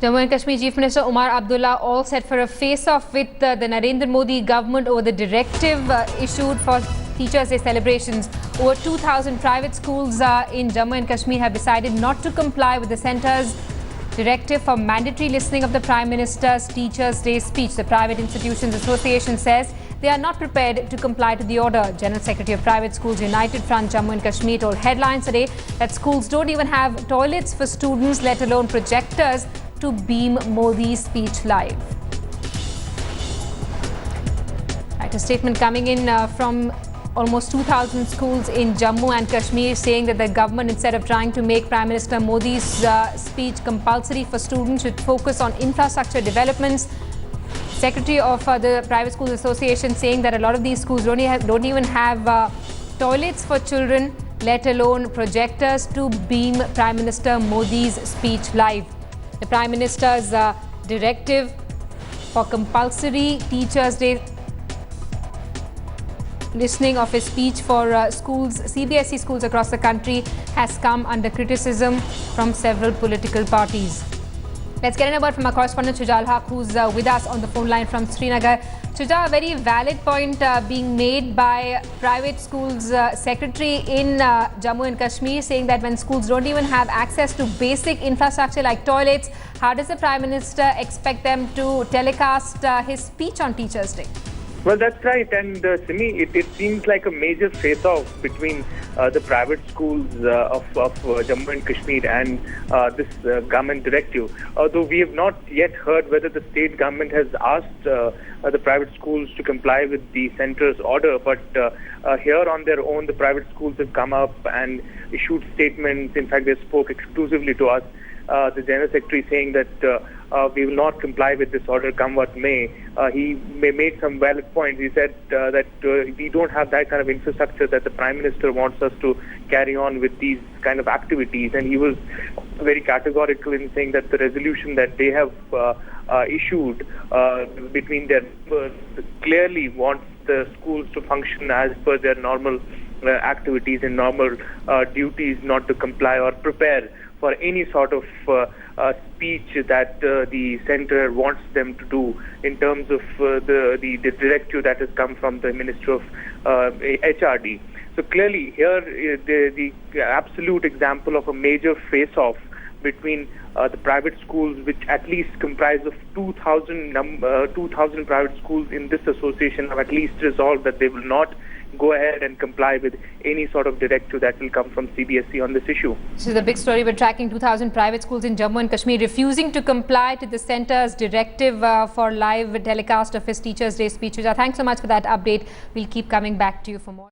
Jammu and Kashmir Chief Minister Omar Abdullah all set for a face-off with the Narendra Modi government over the directive issued for Teachers' Day celebrations. Over 2,000 private schools in Jammu and Kashmir have decided not to comply with the centre's directive for mandatory listening of the Prime Minister's Teachers' Day speech. The Private Institutions Association says they are not prepared to comply to the order. General Secretary of Private Schools United Front Jammu and Kashmir told Headlines today that schools don't even have toilets for students, let alone projectors to beam Modi's speech live. Right, a statement coming in from almost 2,000 schools in Jammu and Kashmir saying that the government, instead of trying to make Prime Minister Modi's speech compulsory for students, should focus on infrastructure developments. Secretary of the Private Schools Association saying that a lot of these schools don't even have toilets for children, let alone projectors to beam Prime Minister Modi's speech live. The Prime Minister's directive for compulsory Teachers' Day listening of his speech for schools, CBSE schools across the country, has come under criticism from several political parties. Let's get in a word from our correspondent Shujal Haq, who's with us on the phone line from Srinagar. Shuja, a very valid point being made by private schools secretary in Jammu and Kashmir, saying that when schools don't even have access to basic infrastructure like toilets, how does the Prime Minister expect them to telecast his speech on Teachers' Day? Well, that's right. And Simi, it seems like a major face-off between the private schools of Jammu and Kashmir and this government directive. Although we have not yet heard whether the state government has asked the private schools to comply with the centre's order. But here on their own, the private schools have come up and issued statements. In fact, they spoke exclusively to us. The General Secretary saying that we will not comply with this order come what may. He made some valid points. He said that we don't have that kind of infrastructure that the Prime Minister wants us to carry on with these kind of activities. And he was very categorical in saying that the resolution that they have issued between their members clearly wants the schools to function as per their normal activities and normal duties, not to comply or prepare for any sort of speech that the centre wants them to do in terms of the directive that has come from the Minister of HRD. So clearly here the absolute example of a major face-off between the private schools, which at least comprise of 2,000 private schools in this association, have at least resolved that they will not go ahead and comply with any sort of directive that will come from CBSE on this issue. This is the big story. We're tracking 2,000 private schools in Jammu and Kashmir refusing to comply to the centre's directive for live telecast of his Teachers' Day speech. Thanks so much for that update. We'll keep coming back to you for more.